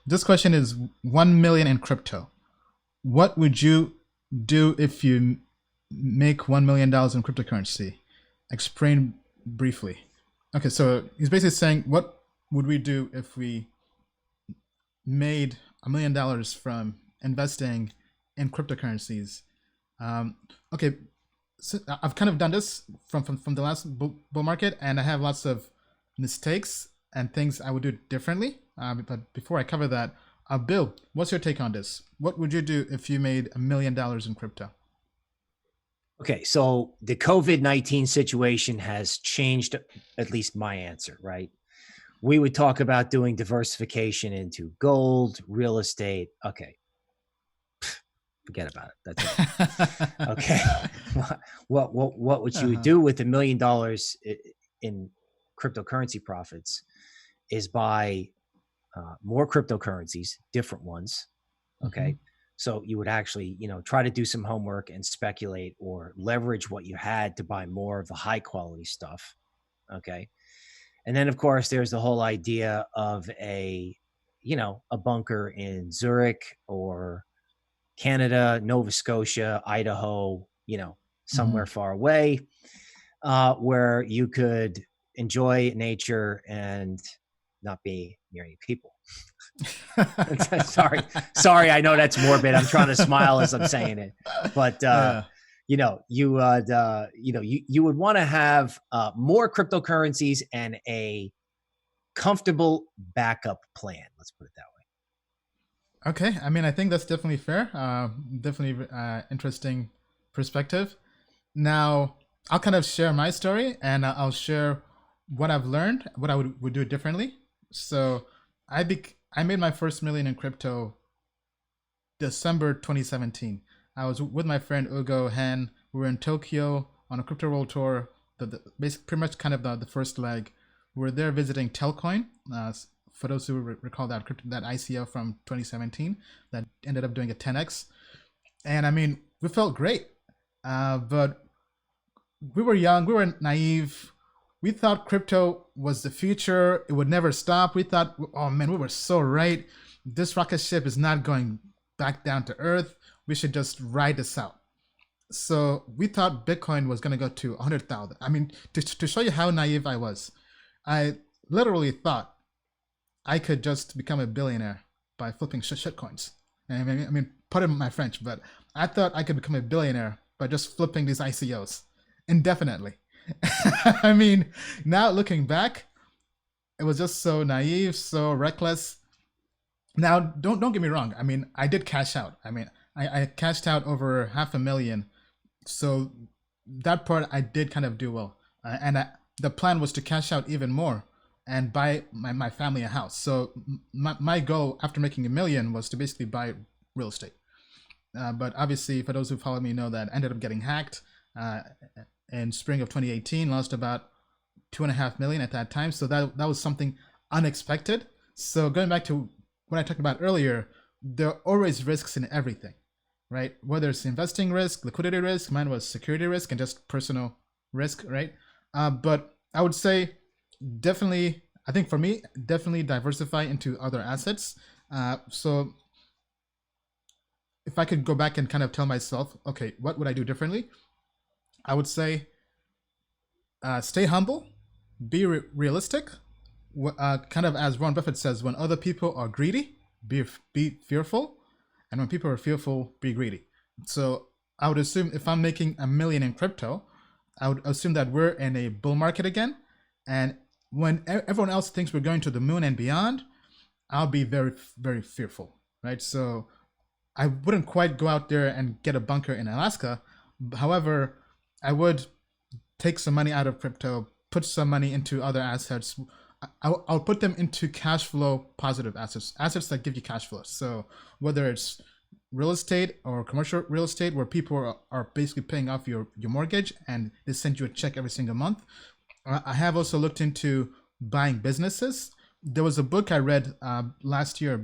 this question is 1 million in crypto. What would you do if you make $1 million in cryptocurrency? Explain briefly. Okay, so he's basically saying, what would we do if we made $1 million from investing in cryptocurrencies? Okay, so I've kind of done this from the last bull market, and I have lots of mistakes and things I would do differently. But before I cover that, Bill, what's your take on this? What would you do if you made $1 million in crypto? Okay, so the COVID-19 situation has changed at least my answer, right? We would talk about doing diversification into gold, real estate. Okay. Forget about it. That's it. Okay. What would you do with $1 million in cryptocurrency profits is buy more cryptocurrencies, different ones. Okay. So you would actually, try to do some homework and speculate or leverage what you had to buy more of the high quality stuff. Okay. And then of course there's the whole idea of a bunker in Zurich or Canada, Nova Scotia, Idaho, somewhere far away, where you could enjoy nature and not be near any people. Sorry. I know that's morbid. I'm trying to smile as I'm saying it, but you would want to have more cryptocurrencies and a comfortable backup plan. Let's put it that way. Okay. I mean, I think that's definitely fair. Definitely interesting perspective. Now, I'll kind of share my story, and I'll share what I've learned, what I would do differently. So I made my first million in crypto December 2017. I was with my friend Ugo Han. We were in Tokyo on a crypto world tour. Pretty much kind of the first leg. We were there visiting Telcoin. For those who recall that ICO from 2017 that ended up doing a 10x. And I mean, we felt great, but we were young, we were naive. We thought crypto was the future. It would never stop. We thought, oh man, we were so right. This rocket ship is not going back down to earth. We should just ride this out. So we thought Bitcoin was going to go to 100,000. I mean, to show you how naive I was, I literally thought I could just become a billionaire by flipping shitcoins. I mean, pardon my French, but I thought I could become a billionaire by just flipping these ICOs indefinitely. I mean, now looking back, it was just so naive, so reckless. Now, don't get me wrong. I mean, I did cash out. I mean, I cashed out over $500,000. So that part I did kind of do well. The plan was to cash out even more and buy my family a house. So my goal after making $1 million was to basically buy real estate. But obviously, for those who follow me know that I ended up getting hacked. In spring of 2018, lost about $2.5 million at that time. So that was something unexpected. So going back to what I talked about earlier, there are always risks in everything, right? Whether it's investing risk, liquidity risk, mine was security risk, and just personal risk, right? But I would say definitely, I think for me, definitely diversify into other assets. So if I could go back and kind of tell myself, okay, what would I do differently? I would say stay humble, be realistic. Kind of as Warren Buffett says, when other people are greedy, be fearful. And when people are fearful, be greedy. So I would assume if I'm making $1 million in crypto, I would assume that we're in a bull market again. And when everyone else thinks we're going to the moon and beyond, I'll be very, very fearful, right? So I wouldn't quite go out there and get a bunker in Alaska. However, I would take some money out of crypto, put some money into other assets. I'll put them into cash flow positive assets that give you cash flow. So whether it's real estate or commercial real estate where people are basically paying off your mortgage and they send you a check every single month. I have also looked into buying businesses. There was a book I read last year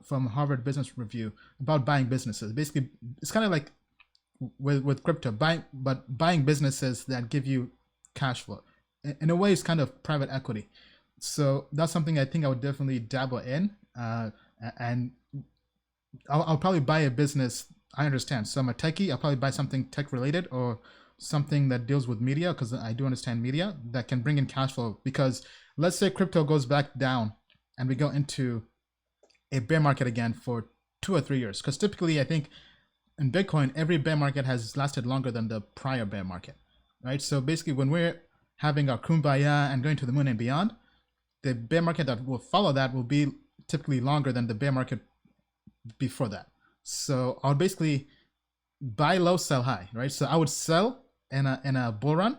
from Harvard Business Review about buying businesses. Basically, it's kind of like with crypto, buying businesses that give you cash flow. In a way, it's kind of private equity. So that's something I think I would definitely dabble in. And I'll probably buy a business. I understand. So I'm a techie. I'll probably buy something tech related or something that deals with media, because I do understand media that can bring in cash flow. Because let's say crypto goes back down and we go into a bear market again for 2 or 3 years. Because typically, I think in Bitcoin, every bear market has lasted longer than the prior bear market, right? So basically, when we're having our kumbaya and going to the moon and beyond, the bear market that will follow that will be typically longer than the bear market before that. So I'll basically buy low, sell high, right? So I would sell in a bull run.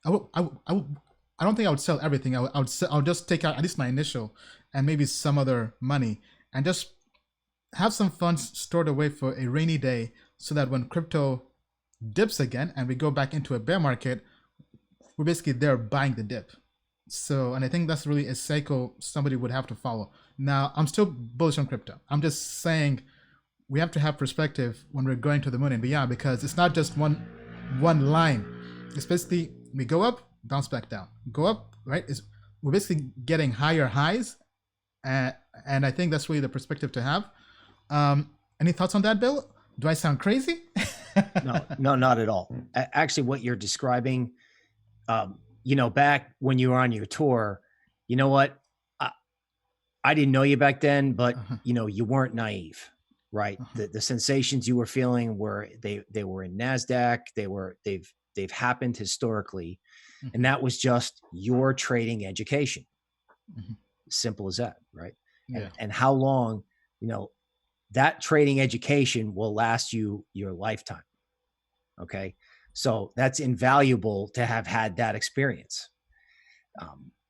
I don't think I would sell everything. I'll just take out at least my initial and maybe some other money and just have some funds stored away for a rainy day, so that when crypto dips again and we go back into a bear market, we're basically there buying the dip. So, and I think that's really a cycle somebody would have to follow. Now, I'm still bullish on crypto. I'm just saying we have to have perspective when we're going to the moon and beyond, because it's not just one line. It's basically we go up, bounce back down, go up, right? We're basically getting higher highs, and I think that's really the perspective to have. Any thoughts on that, Bill? Do I sound crazy? No, not at all. Actually, what you're describing, back when you were on your tour, you know what? I didn't know you back then, but you weren't naive, right? The sensations you were feeling were they were in NASDAQ. They've happened historically, and that was just your trading education. Simple as that, right? Yeah. And how long, that trading education will last you your lifetime. Okay. So that's invaluable to have had that experience.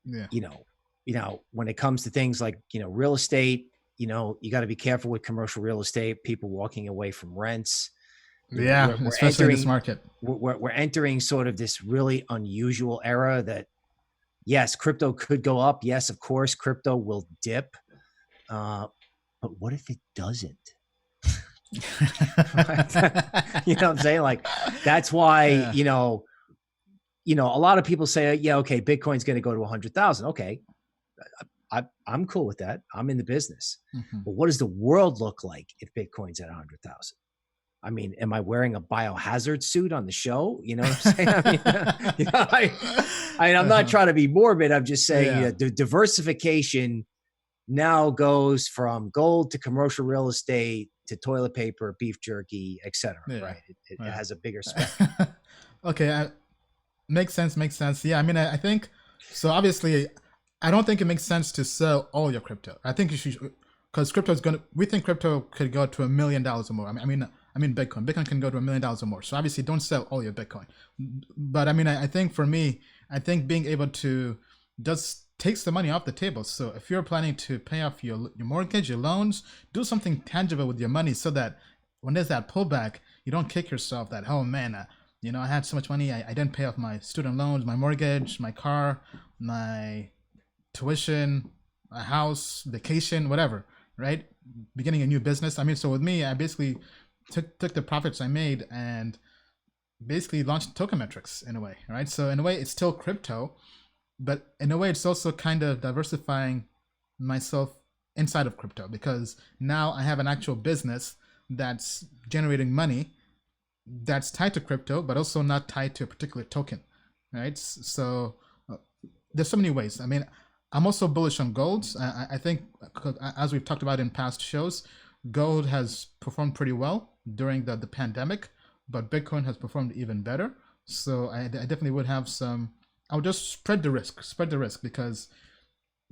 When it comes to things like, real estate, you got to be careful with commercial real estate, people walking away from rents. We're especially in this market. We're entering sort of this really unusual era that, yes, crypto could go up. Yes, of course, crypto will dip. But what if it doesn't? You know what I'm saying? Like, that's why, a lot of people say, yeah, okay, Bitcoin's going to go to 100,000. Okay. I'm cool with that. I'm in the business. But what does the world look like if Bitcoin's at 100,000? I mean, am I wearing a biohazard suit on the show? You know what I'm saying? I'm not trying to be morbid. I'm just saying the diversification now goes from gold to commercial real estate to toilet paper, beef jerky, etc. Right? It has a bigger spectrum. Okay, makes sense. Yeah, I mean, I think so. Obviously, I don't think it makes sense to sell all your crypto. I think you should, because we think crypto could go to $1 million or more. I mean, Bitcoin can go to $1 million or more. So obviously, don't sell all your Bitcoin. But I mean, I think for me, I think being able to just takes the money off the table. So if you're planning to pay off your mortgage, your loans, do something tangible with your money, so that when there's that pullback, you don't kick yourself that, oh man, I had so much money, I didn't pay off my student loans, my mortgage, my car, my tuition, a house, vacation, whatever, right? Beginning a new business. I mean, so with me, I basically took the profits I made and basically launched Token Metrics in a way, right? So in a way, it's still crypto, but in a way, it's also kind of diversifying myself inside of crypto, because now I have an actual business that's generating money that's tied to crypto, but also not tied to a particular token, right? So there's so many ways. I mean, I'm also bullish on gold. I think, as we've talked about in past shows, gold has performed pretty well during the pandemic, but Bitcoin has performed even better. So I definitely would have some. I'll just spread the risk, because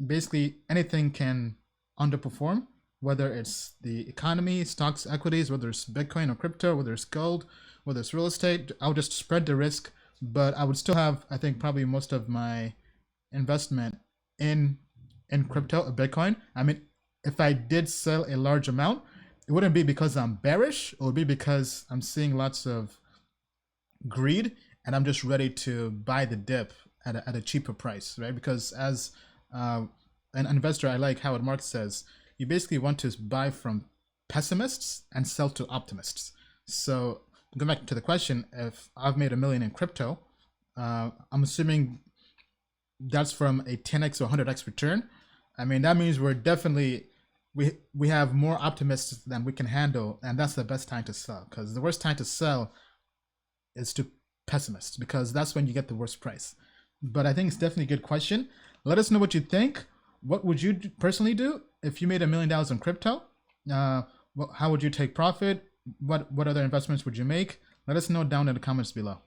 basically anything can underperform, whether it's the economy, stocks, equities, whether it's Bitcoin or crypto, whether it's gold, whether it's real estate. I'll just spread the risk, but I would still have, I think, probably most of my investment in crypto or Bitcoin. I mean, if I did sell a large amount, it wouldn't be because I'm bearish. It would be because I'm seeing lots of greed and I'm just ready to buy the dip at a cheaper price, right? Because as an investor, I like how Mark says, you basically want to buy from pessimists and sell to optimists. So going back to the question, if I've made $1 million in crypto, I'm assuming that's from a 10x or 100x return. I mean, that means we're definitely we have more optimists than we can handle, and that's the best time to sell. Because the worst time to sell is to pessimists, because that's when you get the worst price. But I think it's definitely a good question. Let us know what you think. What would you personally do if you made $1 million in crypto? How would you take profit? What other investments would you make? Let us know down in the comments below.